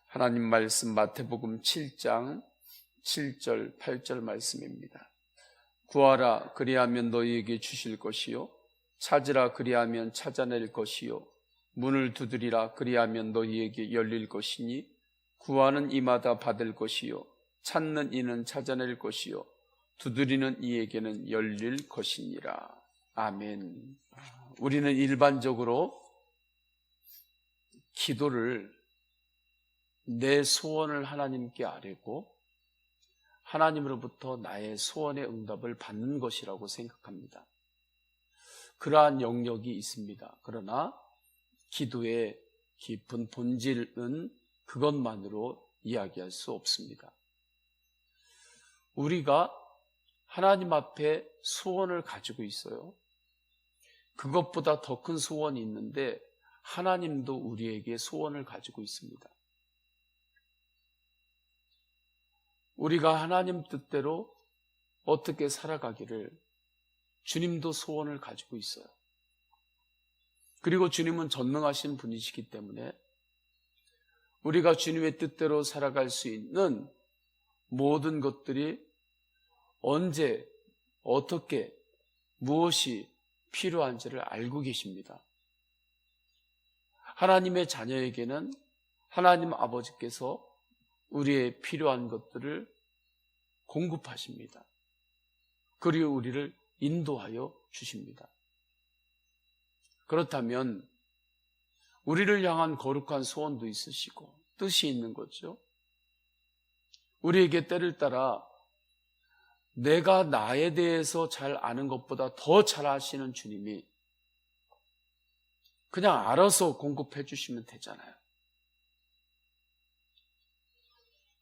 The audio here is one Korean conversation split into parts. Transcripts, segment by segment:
하나님 말씀 마태복음 7장 7절 8절 말씀입니다. 구하라 그리하면 너희에게 주실 것이요 찾으라 그리하면 찾아낼 것이요 문을 두드리라 그리하면 너희에게 열릴 것이니 구하는 이마다 받을 것이요 찾는 이는 찾아낼 것이요 두드리는 이에게는 열릴 것이니라. 아멘. 우리는 일반적으로 기도를 내 소원을 하나님께 아뢰고 하나님으로부터 나의 소원의 응답을 받는 것이라고 생각합니다. 그러한 영역이 있습니다. 그러나 기도의 깊은 본질은 그것만으로 이야기할 수 없습니다. 우리가 하나님 앞에 소원을 가지고 있어요. 그것보다 더 큰 소원이 있는데 하나님도 우리에게 소원을 가지고 있습니다. 우리가 하나님 뜻대로 어떻게 살아가기를 주님도 소원을 가지고 있어요. 그리고 주님은 전능하신 분이시기 때문에 우리가 주님의 뜻대로 살아갈 수 있는 모든 것들이 언제, 어떻게, 무엇이 필요한지를 알고 계십니다. 하나님의 자녀에게는 하나님 아버지께서 우리의 필요한 것들을 공급하십니다. 그리고 우리를 인도하여 주십니다. 그렇다면 우리를 향한 거룩한 소원도 있으시고 뜻이 있는 거죠. 우리에게 때를 따라 내가 나에 대해서 잘 아는 것보다 더 잘 아시는 주님이 그냥 알아서 공급해 주시면 되잖아요.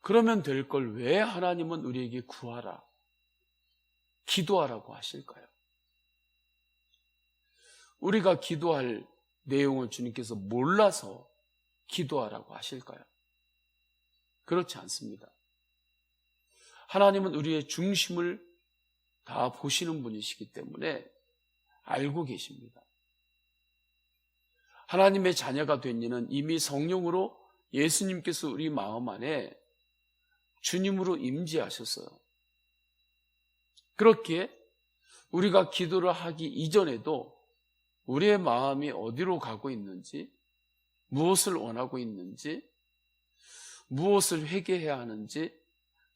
그러면 될 걸 왜 하나님은 우리에게 구하라, 기도하라고 하실까요? 우리가 기도할 내용을 주님께서 몰라서 기도하라고 하실까요? 그렇지 않습니다. 하나님은 우리의 중심을 다 보시는 분이시기 때문에 알고 계십니다. 하나님의 자녀가 된 이는 이미 성령으로 예수님께서 우리 마음 안에 주님으로 임재하셨어요. 그렇게 우리가 기도를 하기 이전에도 우리의 마음이 어디로 가고 있는지, 무엇을 원하고 있는지, 무엇을 회개해야 하는지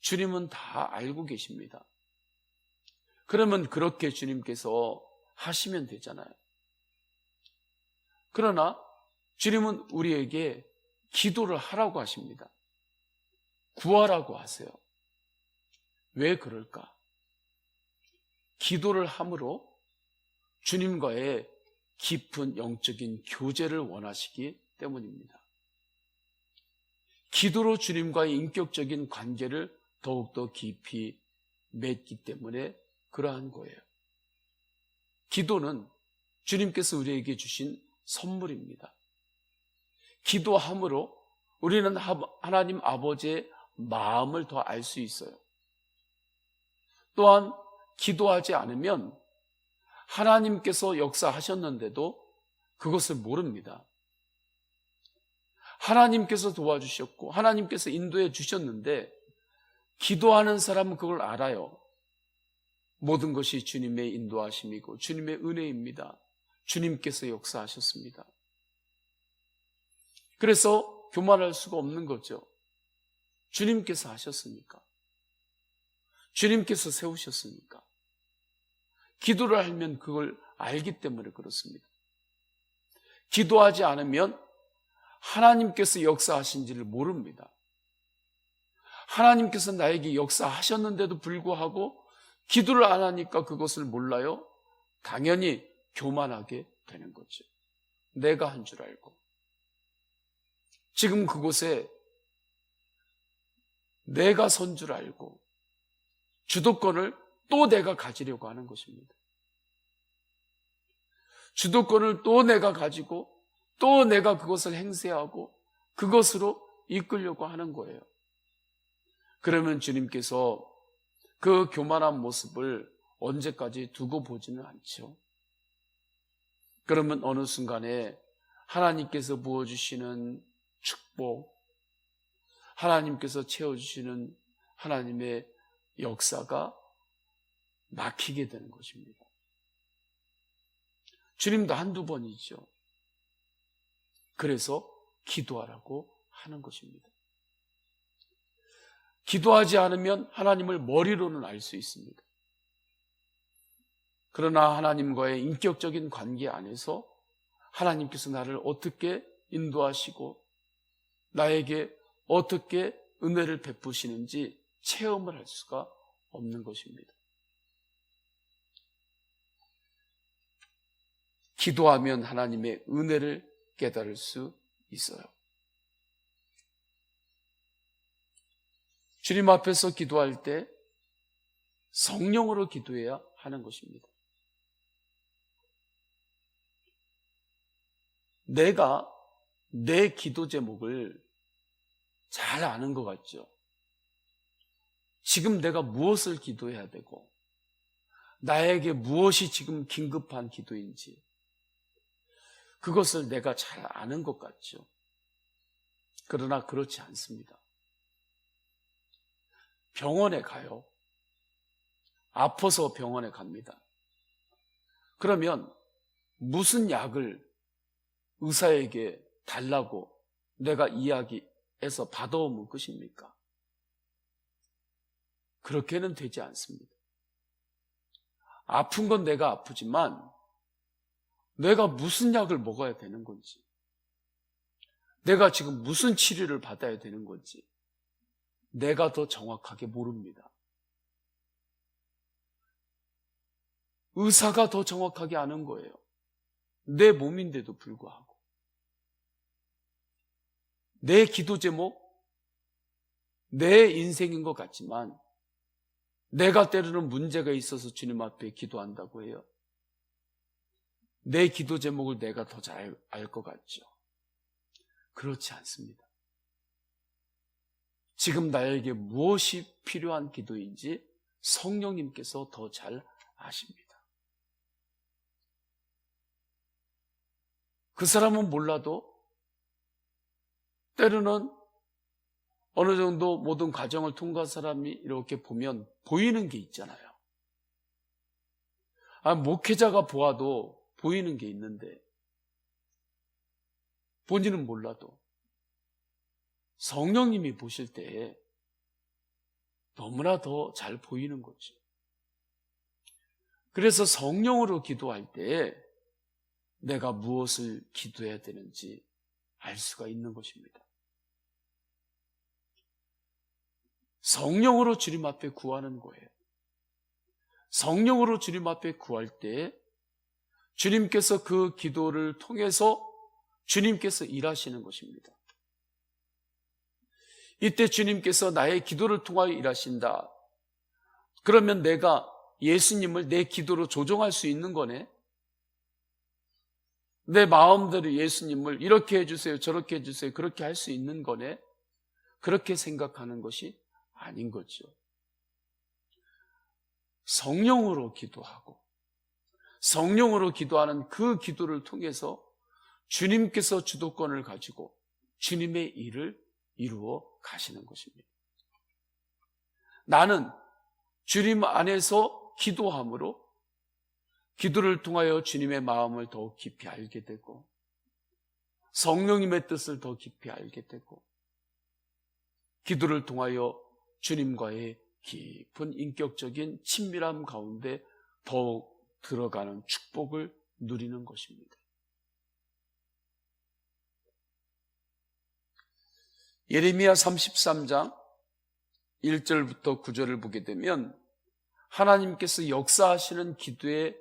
주님은 다 알고 계십니다. 그러면 그렇게 주님께서 하시면 되잖아요. 그러나 주님은 우리에게 기도를 하라고 하십니다. 구하라고 하세요. 왜 그럴까? 기도를 함으로 주님과의 깊은 영적인 교제를 원하시기 때문입니다. 기도로 주님과의 인격적인 관계를 더욱더 깊이 맺기 때문에 그러한 거예요. 기도는 주님께서 우리에게 주신 선물입니다. 기도함으로 우리는 하나님 아버지의 마음을 더 알 수 있어요. 또한 기도하지 않으면 하나님께서 역사하셨는데도 그것을 모릅니다. 하나님께서 도와주셨고 하나님께서 인도해 주셨는데 기도하는 사람은 그걸 알아요. 모든 것이 주님의 인도하심이고 주님의 은혜입니다. 주님께서 역사하셨습니다. 그래서 교만할 수가 없는 거죠. 주님께서 하셨으니까. 주님께서 세우셨으니까. 기도를 하면 그걸 알기 때문에 그렇습니다. 기도하지 않으면 하나님께서 역사하신지를 모릅니다. 하나님께서 나에게 역사하셨는데도 불구하고 기도를 안 하니까 그것을 몰라요? 당연히 교만하게 되는 거죠. 내가 한 줄 알고. 지금 그곳에 내가 선 줄 알고 주도권을 또 내가 가지려고 하는 것입니다. 주도권을 또 내가 가지고 또 내가 그것을 행세하고 그것으로 이끌려고 하는 거예요. 그러면 주님께서 그 교만한 모습을 언제까지 두고 보지는 않죠. 그러면 어느 순간에 하나님께서 부어주시는 축복, 하나님께서 채워주시는 하나님의 역사가 막히게 되는 것입니다. 주님도 한두 번이죠. 그래서 기도하라고 하는 것입니다. 기도하지 않으면 하나님을 머리로는 알 수 있습니다. 그러나 하나님과의 인격적인 관계 안에서 하나님께서 나를 어떻게 인도하시고 나에게 어떻게 은혜를 베푸시는지 체험을 할 수가 없는 것입니다. 기도하면 하나님의 은혜를 깨달을 수 있어요. 주님 앞에서 기도할 때 성령으로 기도해야 하는 것입니다. 내가 내 기도 제목을 잘 아는 것 같죠? 지금 내가 무엇을 기도해야 되고 나에게 무엇이 지금 긴급한 기도인지 그것을 내가 잘 아는 것 같죠? 그러나 그렇지 않습니다. 병원에 가요. 아파서 병원에 갑니다. 그러면 무슨 약을 의사에게 달라고 내가 이야기해서 받아오면 끝입니까? 그렇게는 되지 않습니다. 아픈 건 내가 아프지만 내가 무슨 약을 먹어야 되는 건지, 내가 지금 무슨 치료를 받아야 되는 건지 내가 더 정확하게 모릅니다. 의사가 더 정확하게 아는 거예요. 내 몸인데도 불구하고. 내 기도 제목, 내 인생인 것 같지만 내가 때로는 문제가 있어서 주님 앞에 기도한다고 해요. 내 기도 제목을 내가 더 잘 알 것 같죠. 그렇지 않습니다. 지금 나에게 무엇이 필요한 기도인지 성령님께서 더 잘 아십니다. 그 사람은 몰라도 때로는 어느 정도 모든 과정을 통과한 사람이 이렇게 보면 보이는 게 있잖아요. 목회자가 보아도 보이는 게 있는데 본인은 몰라도 성령님이 보실 때에 너무나 더 잘 보이는 거죠. 그래서 성령으로 기도할 때에 내가 무엇을 기도해야 되는지 알 수가 있는 것입니다. 성령으로 주님 앞에 구하는 거예요. 성령으로 주님 앞에 구할 때 주님께서 그 기도를 통해서 주님께서 일하시는 것입니다. 이때 주님께서 나의 기도를 통하여 일하신다. 그러면 내가 예수님을 내 기도로 조종할 수 있는 거네. 내 마음대로 예수님을 이렇게 해주세요, 저렇게 해주세요, 그렇게 할 수 있는 거네. 그렇게 생각하는 것이 아닌 거죠. 성령으로 기도하고 성령으로 기도하는 그 기도를 통해서 주님께서 주도권을 가지고 주님의 일을 이루어 가시는 것입니다. 나는 주님 안에서 기도함으로 기도를 통하여 주님의 마음을 더 깊이 알게 되고 성령님의 뜻을 더 깊이 알게 되고 기도를 통하여 주님과의 깊은 인격적인 친밀함 가운데 더욱 들어가는 축복을 누리는 것입니다. 예레미야 33장 1절부터 9절을 보게 되면 하나님께서 역사하시는 기도의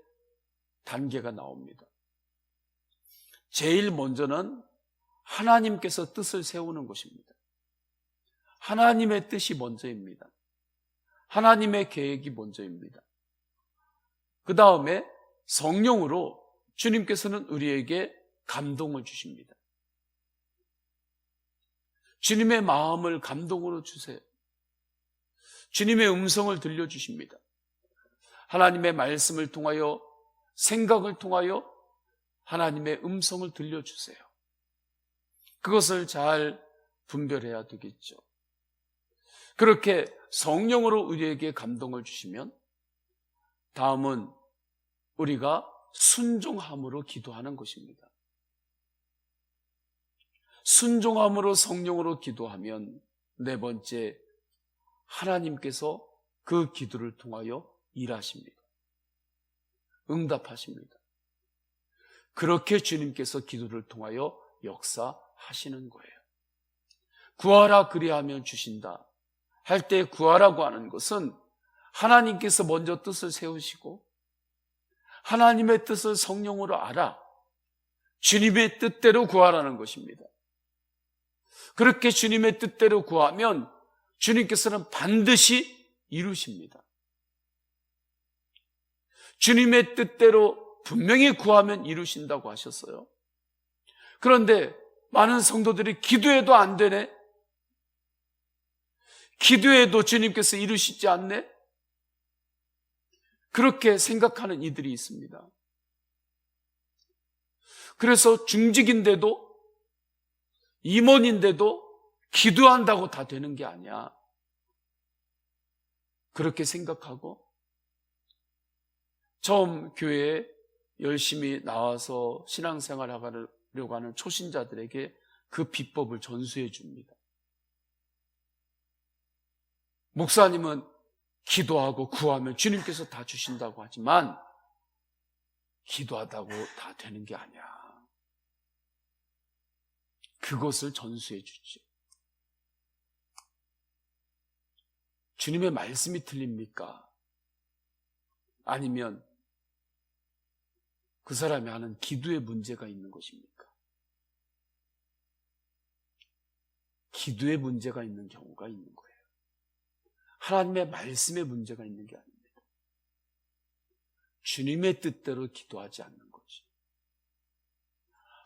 단계가 나옵니다. 제일 먼저는 하나님께서 뜻을 세우는 것입니다. 하나님의 뜻이 먼저입니다. 하나님의 계획이 먼저입니다. 그 다음에 성령으로 주님께서는 우리에게 감동을 주십니다. 주님의 마음을 감동으로 주세요. 주님의 음성을 들려주십니다. 하나님의 말씀을 통하여 생각을 통하여 하나님의 음성을 들려주세요. 그것을 잘 분별해야 되겠죠. 그렇게 성령으로 우리에게 감동을 주시면 다음은 우리가 순종함으로 기도하는 것입니다. 순종함으로 성령으로 기도하면 네 번째, 하나님께서 그 기도를 통하여 일하십니다. 응답하십니다. 그렇게 주님께서 기도를 통하여 역사하시는 거예요. 구하라 그리하면 주신다 할 때 구하라고 하는 것은 하나님께서 먼저 뜻을 세우시고 하나님의 뜻을 성령으로 알아 주님의 뜻대로 구하라는 것입니다. 그렇게 주님의 뜻대로 구하면 주님께서는 반드시 이루십니다. 주님의 뜻대로 분명히 구하면 이루신다고 하셨어요. 그런데 많은 성도들이 기도해도 안 되네? 기도해도 주님께서 이루시지 않네? 그렇게 생각하는 이들이 있습니다. 그래서 중직인데도 임원인데도 기도한다고 다 되는 게 아니야. 그렇게 생각하고 처음 교회에 열심히 나와서 신앙생활 하려고 하는 초신자들에게 그 비법을 전수해 줍니다. 목사님은 기도하고 구하면 주님께서 다 주신다고 하지만 기도하다고 다 되는 게 아니야. 그것을 전수해 주죠. 주님의 말씀이 틀립니까? 아니면 그 사람이 하는 기도에 문제가 있는 것입니까? 기도에 문제가 있는 경우가 있는 거예요. 하나님의 말씀에 문제가 있는 게 아닙니다. 주님의 뜻대로 기도하지 않는 거지.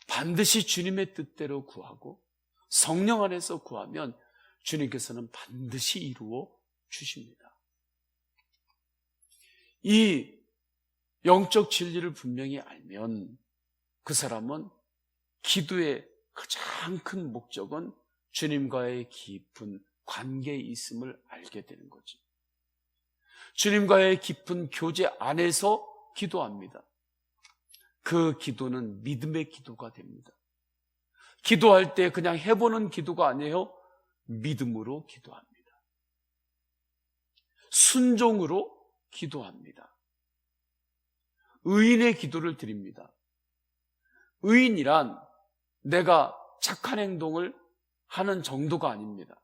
반드시 주님의 뜻대로 구하고 성령 안에서 구하면 주님께서는 반드시 이루어 주십니다. 이 영적 진리를 분명히 알면 그 사람은 기도의 가장 큰 목적은 주님과의 깊은 관계에 있음을 알게 되는 거죠. 주님과의 깊은 교제 안에서 기도합니다. 그 기도는 믿음의 기도가 됩니다. 기도할 때 그냥 해보는 기도가 아니에요. 믿음으로 기도합니다. 순종으로 기도합니다. 의인의 기도를 드립니다. 의인이란 내가 착한 행동을 하는 정도가 아닙니다.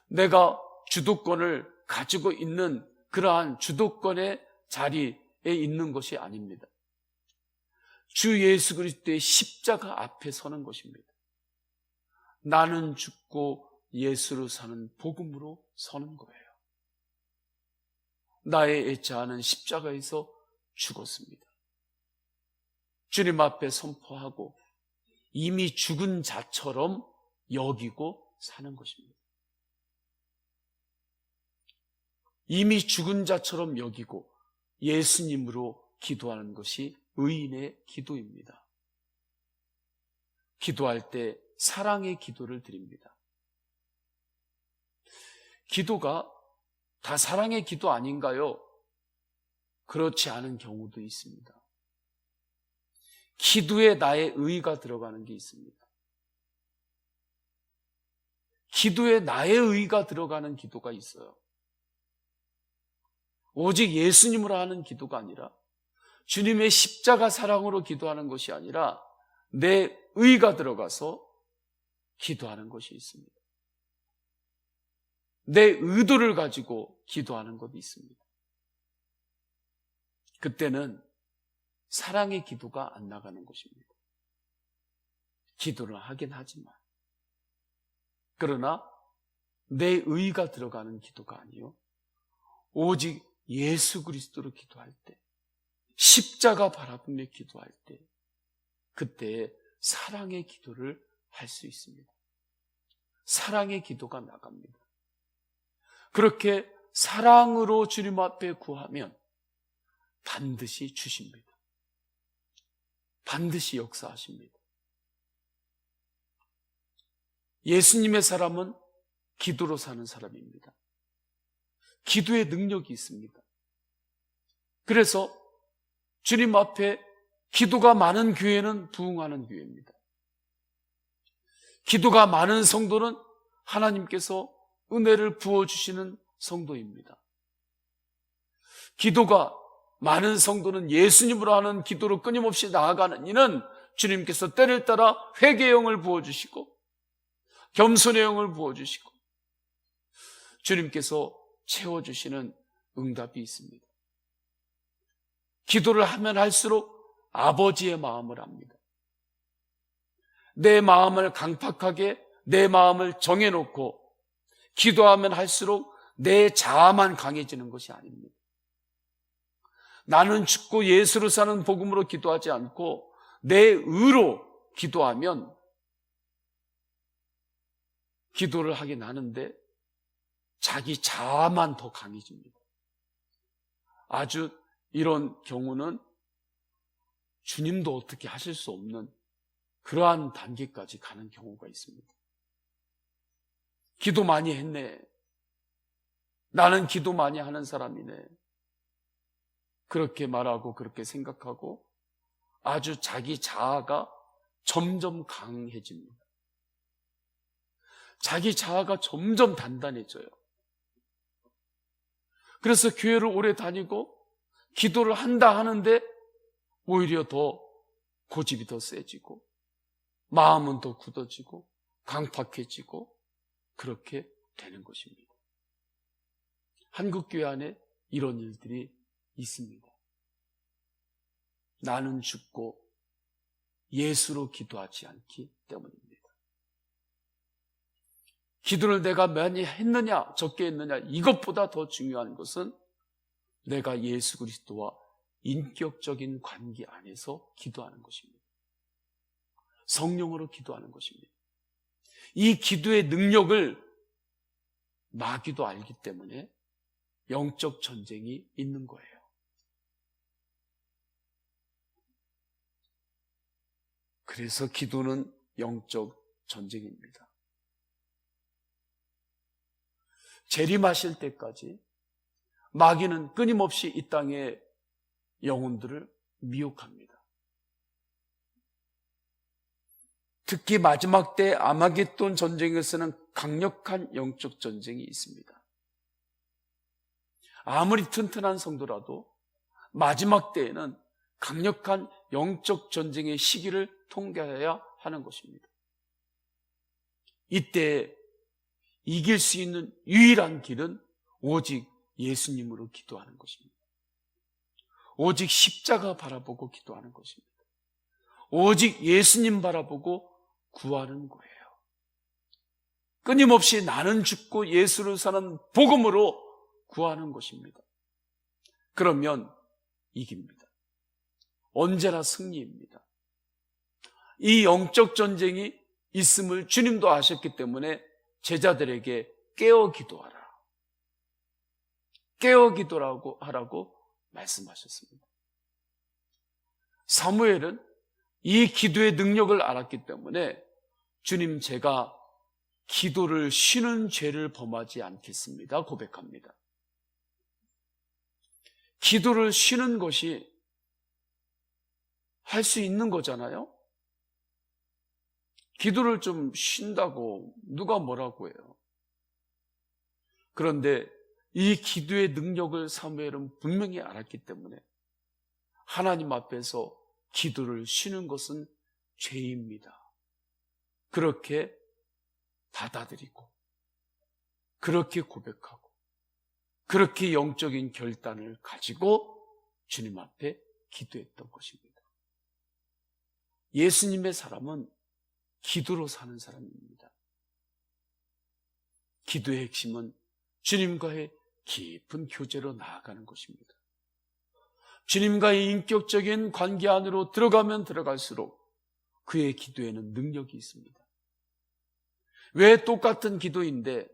내가 주도권을 가지고 있는 그러한 주도권의 자리에 있는 것이 아닙니다. 주 예수 그리스도의 십자가 앞에 서는 것입니다. 나는 죽고 예수로 사는 복음으로 서는 거예요. 나의 애자는 십자가에서 죽었습니다. 주님 앞에 선포하고 이미 죽은 자처럼 여기고 사는 것입니다. 이미 죽은 자처럼 여기고 예수님으로 기도하는 것이 의인의 기도입니다. 기도할 때 사랑의 기도를 드립니다. 기도가 다 사랑의 기도 아닌가요? 그렇지 않은 경우도 있습니다. 기도에 나의 의가 들어가는 게 있습니다. 기도에 나의 의가 들어가는 기도가 있어요. 오직 예수님으로 하는 기도가 아니라 주님의 십자가 사랑으로 기도하는 것이 아니라 내 의가 들어가서 기도하는 것이 있습니다. 내 의도를 가지고 기도하는 것이 있습니다. 그때는 사랑의 기도가 안 나가는 것입니다. 기도를 하긴 하지만 그러나 내 의가 들어가는 기도가 아니요 오직 예수 그리스도로 기도할 때 십자가 바라보며 기도할 때 그때 사랑의 기도를 할 수 있습니다. 사랑의 기도가 나갑니다. 그렇게 사랑으로 주님 앞에 구하면 반드시 주십니다. 반드시 역사하십니다. 예수님의 사람은 기도로 사는 사람입니다. 기도의 능력이 있습니다. 그래서 주님 앞에 기도가 많은 교회는 부흥하는 교회입니다. 기도가 많은 성도는 하나님께서 은혜를 부어주시는 성도입니다. 기도가 많은 성도는 예수님으로 하는 기도로 끊임없이 나아가는 이는 주님께서 때를 따라 회개의 영을 부어주시고 겸손의 영을 부어주시고 주님께서 채워주시는 응답이 있습니다. 기도를 하면 할수록 아버지의 마음을 압니다. 내 마음을 강팍하게 내 마음을 정해놓고 기도하면 할수록 내 자아만 강해지는 것이 아닙니다. 나는 죽고 예수로 사는 복음으로 기도하지 않고 내 의로 기도하면 기도를 하긴 하는데 자기 자아만 더 강해집니다. 아주 이런 경우는 주님도 어떻게 하실 수 없는 그러한 단계까지 가는 경우가 있습니다. 기도 많이 했네. 나는 기도 많이 하는 사람이네. 그렇게 말하고 그렇게 생각하고 아주 자기 자아가 점점 강해집니다. 자기 자아가 점점 단단해져요. 그래서 교회를 오래 다니고 기도를 한다 하는데 오히려 더 고집이 더 세지고 마음은 더 굳어지고 강팍해지고 그렇게 되는 것입니다. 한국교회 안에 이런 일들이 있습니다. 나는 죽고 예수로 기도하지 않기 때문입니다. 기도를 내가 많이 했느냐 적게 했느냐 이것보다 더 중요한 것은 내가 예수 그리스도와 인격적인 관계 안에서 기도하는 것입니다. 성령으로 기도하는 것입니다. 이 기도의 능력을 마귀도 알기 때문에 영적 전쟁이 있는 거예요. 그래서 기도는 영적 전쟁입니다. 재림하실 때까지 마귀는 끊임없이 이 땅의 영혼들을 미혹합니다. 특히 마지막 때 아마겟돈 전쟁에서는 강력한 영적 전쟁이 있습니다. 아무리 튼튼한 성도라도 마지막 때에는 강력한 영적 전쟁의 시기를 통과해야 하는 것입니다. 이때 이길 수 있는 유일한 길은 오직 예수님으로 기도하는 것입니다. 오직 십자가 바라보고 기도하는 것입니다. 오직 예수님 바라보고 구하는 거예요. 끊임없이 나는 죽고 예수를 사는 복음으로 구하는 것입니다. 그러면 이깁니다. 언제나 승리입니다. 이 영적 전쟁이 있음을 주님도 아셨기 때문에 제자들에게 깨어 기도하라. 깨어 기도하라고 말씀하셨습니다. 사무엘은 이 기도의 능력을 알았기 때문에 주님 제가 기도를 쉬는 죄를 범하지 않겠습니다 고백합니다. 기도를 쉬는 것이 할 수 있는 거잖아요. 기도를 좀 쉰다고 누가 뭐라고 해요. 그런데 이 기도의 능력을 사무엘은 분명히 알았기 때문에 하나님 앞에서 기도를 쉬는 것은 죄입니다. 그렇게 받아들이고 그렇게 고백하고 그렇게 영적인 결단을 가지고 주님 앞에 기도했던 것입니다. 예수님의 사람은 기도로 사는 사람입니다. 기도의 핵심은 주님과의 깊은 교제로 나아가는 것입니다. 주님과의 인격적인 관계 안으로 들어가면 들어갈수록 그의 기도에는 능력이 있습니다. 왜 똑같은 기도인데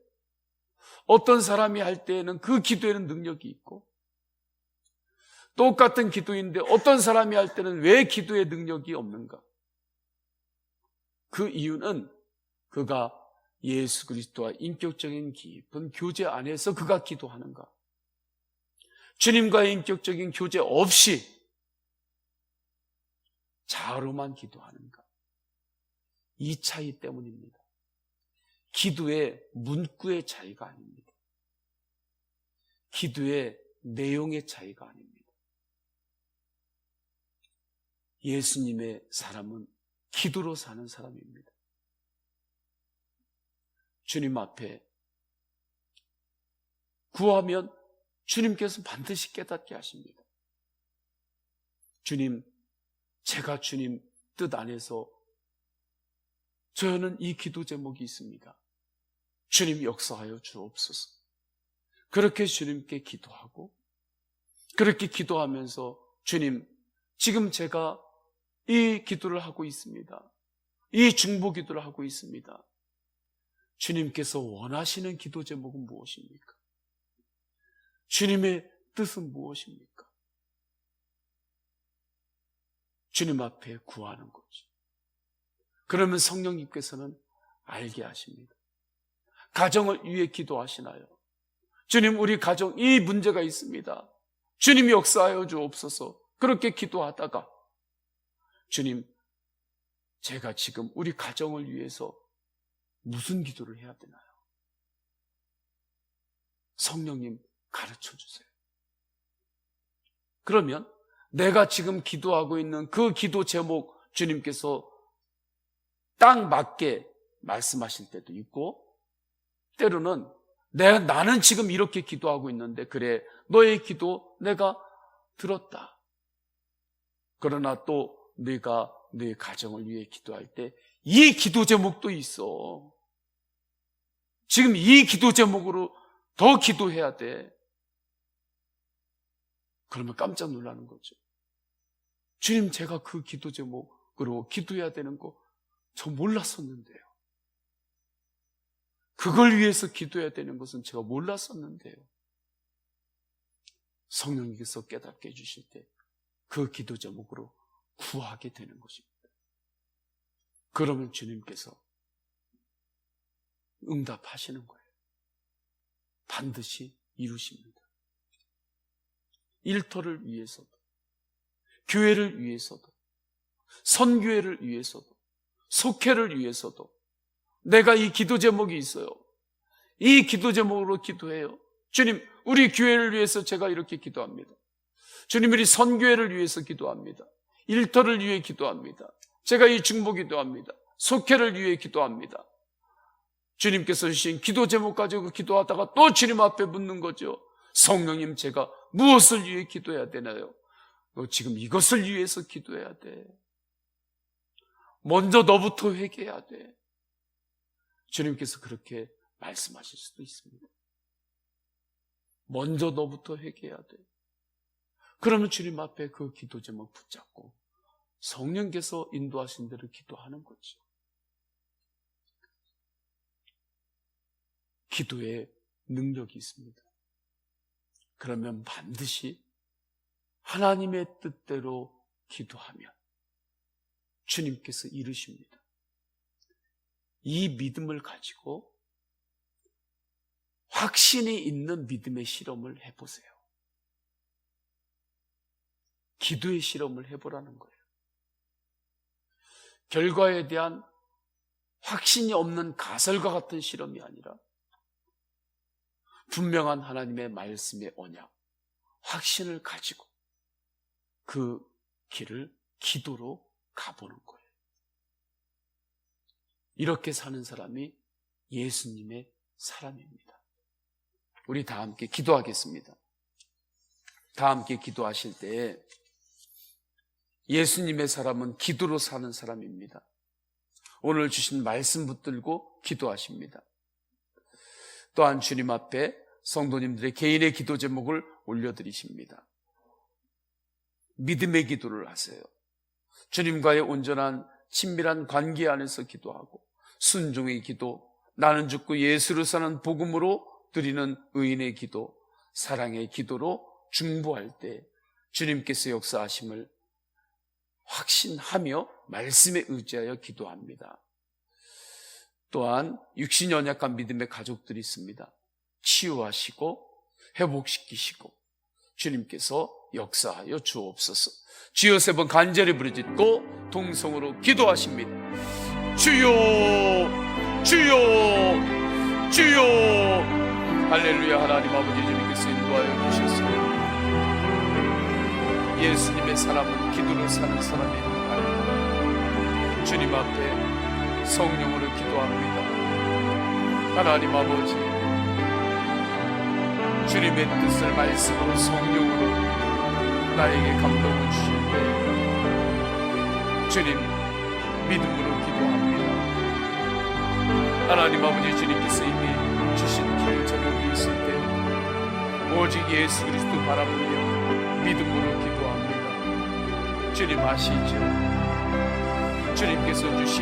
어떤 사람이 할 때에는 그 기도에는 능력이 있고 똑같은 기도인데 어떤 사람이 할 때는 왜 기도에 능력이 없는가? 그 이유는 그가 예수 그리스도와 인격적인 깊은 교제 안에서 그가 기도하는가? 주님과의 인격적인 교제 없이 자아로만 기도하는가? 이 차이 때문입니다. 기도의 문구의 차이가 아닙니다. 기도의 내용의 차이가 아닙니다. 예수님의 사람은 기도로 사는 사람입니다. 주님 앞에 구하면 주님께서 반드시 깨닫게 하십니다. 주님, 제가 주님 뜻 안에서 저는 이 기도 제목이 있습니다. 주님 역사하여 주옵소서. 그렇게 주님께 기도하고, 그렇게 기도하면서 주님, 지금 제가 이 기도를 하고 있습니다. 이 중보 기도를 하고 있습니다. 주님께서 원하시는 기도 제목은 무엇입니까? 주님의 뜻은 무엇입니까? 주님 앞에 구하는 거죠. 그러면 성령님께서는 알게 하십니다. 가정을 위해 기도하시나요? 주님, 우리 가정 이 문제가 있습니다. 주님 역사하여 주옵소서. 그렇게 기도하다가 주님, 제가 지금 우리 가정을 위해서 무슨 기도를 해야 되나요? 성령님 가르쳐 주세요. 그러면 내가 지금 기도하고 있는 그 기도 제목 주님께서 딱 맞게 말씀하실 때도 있고, 때로는 나는 지금 이렇게 기도하고 있는데, 그래, 너의 기도 내가 들었다. 그러나 또 네가 네 가정을 위해 기도할 때 이 기도 제목도 있어. 지금 이 기도 제목으로 더 기도해야 돼. 그러면 깜짝 놀라는 거죠. 주님, 제가 그 기도 제목으로 기도해야 되는 거 저 몰랐었는데요. 그걸 위해서 기도해야 되는 것은 제가 몰랐었는데요. 성령님께서 깨닫게 해주실 때 그 기도 제목으로 구하게 되는 것입니다. 그러면 주님께서 응답하시는 거예요. 반드시 이루십니다. 일터를 위해서도, 교회를 위해서도, 선교회를 위해서도, 속회를 위해서도 내가 이 기도 제목이 있어요. 이 기도 제목으로 기도해요. 주님, 우리 교회를 위해서 제가 이렇게 기도합니다. 주님, 우리 선교회를 위해서 기도합니다. 일터를 위해 기도합니다. 제가 이 중보 기도합니다. 속회를 위해 기도합니다. 주님께서 주신 기도 제목 가지고 기도하다가 또 주님 앞에 묻는 거죠. 성령님, 제가 무엇을 위해 기도해야 되나요? 지금 이것을 위해서 기도해야 돼. 먼저 너부터 회개해야 돼. 주님께서 그렇게 말씀하실 수도 있습니다. 먼저 너부터 회개해야 돼. 그러면 주님 앞에 그 기도 제목 붙잡고 성령께서 인도하신 대로 기도하는 거죠. 기도에 능력이 있습니다. 그러면 반드시 하나님의 뜻대로 기도하면 주님께서 이루십니다. 이 믿음을 가지고 확신이 있는 믿음의 실험을 해보세요. 기도의 실험을 해보라는 거예요. 결과에 대한 확신이 없는 가설과 같은 실험이 아니라 분명한 하나님의 말씀의 언약, 확신을 가지고 그 길을 기도로 가보는 거예요. 이렇게 사는 사람이 예수님의 사람입니다. 우리 다 함께 기도하겠습니다. 다 함께 기도하실 때 예수님의 사람은 기도로 사는 사람입니다. 오늘 주신 말씀 붙들고 기도하십니다. 또한 주님 앞에 성도님들의 개인의 기도 제목을 올려드리십니다. 믿음의 기도를 하세요. 주님과의 온전한 친밀한 관계 안에서 기도하고 순종의 기도, 나는 죽고 예수를 사는 복음으로 드리는 의인의 기도, 사랑의 기도로 중보할 때 주님께서 역사하심을 확신하며 말씀에 의지하여 기도합니다. 또한 육신 연약한 믿음의 가족들이 있습니다. 치유하시고 회복시키시고 주님께서 역사하여 주옵소서. 주여 3번 간절히 부르짖고 동성으로 기도하십니다. 주여 주여 주여. 할렐루야. 하나님 아버지, 주님께서 인도하여 주셨습니다. 예수님의 사람은 기도로 사는 사람입니다. 주님 앞에 성령으로 기도합니다. 하나님 아버지, 주님의 뜻을 말씀으로 성령으로 나에게 감동을 주실 때 주님 믿음으로 기도합니다. 하나님 아버지, 주님께서 이미 주신 기도 제목이 있을 때 오직 예수 그리스도 바라보며 믿음으로 기도합니다. 주님 아시죠? 주님께서 주신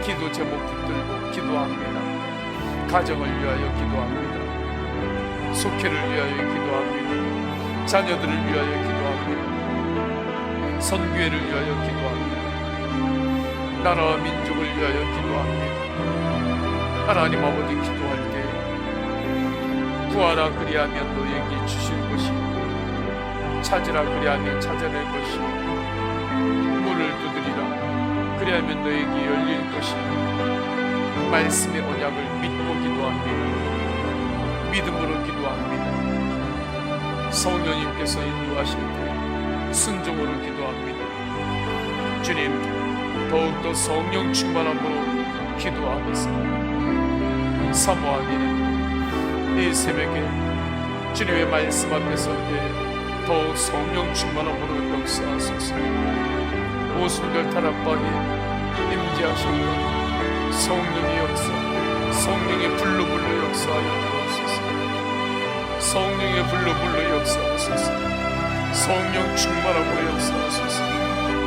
기도 제목 붙들고 기도합니다. 가정을 위하여 기도합니다. 속회를 위하여 기도합니다. 자녀들을 위하여 기도합니다. 선교회를 위하여 기도합니다. 나라와 민족을 위하여 기도합니다. 하나님 아버지, 기도할 때 구하라 그리하면 너에게 주실 것이고 찾으라 그리하면 찾아낼 것이고 문을 두드리라 그리하면 너에게 열릴 것이고 말씀의 언약을 믿고 기도합니다. 믿음으로 기도합니다. 성령님께서 인도하실 때 순종으로 기도합니다. 주님, 더욱더 성령 충만함으로 기도하겠습니다. 사모하기를 이 새벽에 주님의 말씀 앞에 설 때 더욱 성령 충만함으로 역사하소서. 오순절 타락방에 임재하셨던 성령의 역사, 성령의 불로 역사하여 주옵소서. 성령의 불로 역사하소서. 성령 충만함으로 역사하소서.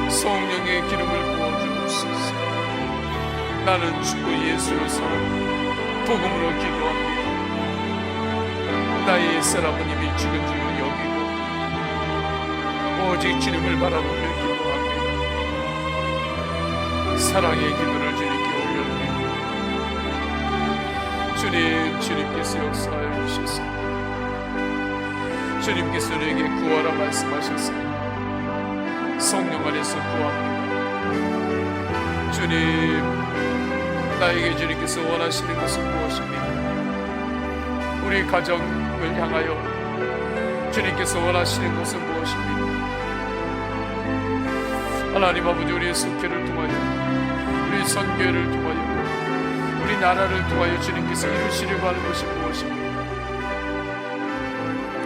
성령의 기름을 부어주옵소서. 나는 주고 예수를 사랑하고 복음으로 기도합니다. 나의 옛사람은 이미 죽은 줄을 여기고 오직 주님을 바라보며 기도합니다. 사랑의 기도를 주님께 올려드립니다. 주님께서 역사하여 주셨습니다. 주님께서 우리에게 구하라 말씀하셨습니다. 성령 안에서 구합니다. 주님, 나에게 주님께서 원하시는 것은 무엇입니까? 우리 가정을 향하여 주님께서 원하시는 것은 무엇입니까? 하나님 아버지, 우리의 속회를 통하여, 우리 선교회를 통하여, 우리 나라를 통하여 주님께서 이루시려고 하는 것이 무엇입니까?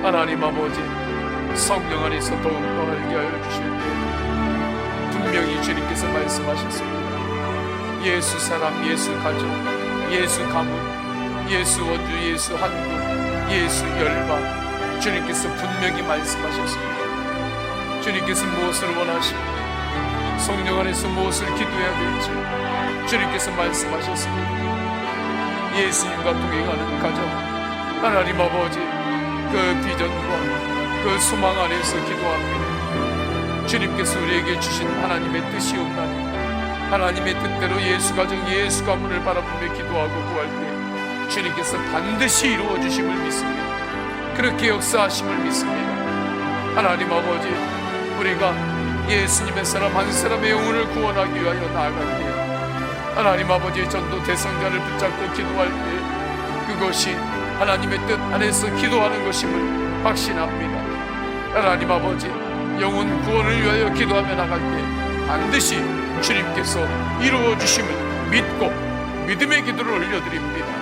하나님 아버지, 성령 안에서 더욱더 알게 하여 주실 때 분명히 주님께서 말씀하셨습니다. 예수 사람, 예수 가족, 예수 가문, 예수 원주, 예수 한국, 예수 열방, 주님께서 분명히 말씀하셨습니다. 주님께서 무엇을 원하시고 성령 안에서 무엇을 기도해야 될지 주님께서 말씀하셨습니다. 예수님과 동행하는 가정, 하나님 아버지, 그 비전과 그 소망 안에서 기도합니다. 주님께서 우리에게 주신 하나님의 뜻이 없나니 하나님의 뜻대로 예수 가정, 예수 가문을 바라보며 기도하고 구할 때 주님께서 반드시 이루어 주심을 믿습니다. 그렇게 역사하심을 믿습니다. 하나님 아버지, 우리가 예수님의 사람 한 사람의 영혼을 구원하기 위하여 나아갈 때 하나님 아버지의 전도 대상자를 붙잡고 기도할 때 그것이 하나님의 뜻 안에서 기도하는 것임을 확신합니다. 하나님 아버지, 영혼 구원을 위하여 기도하며 나갈 때 반드시 주님께서 이루어 주심을 믿고 믿음의 기도를 올려드립니다.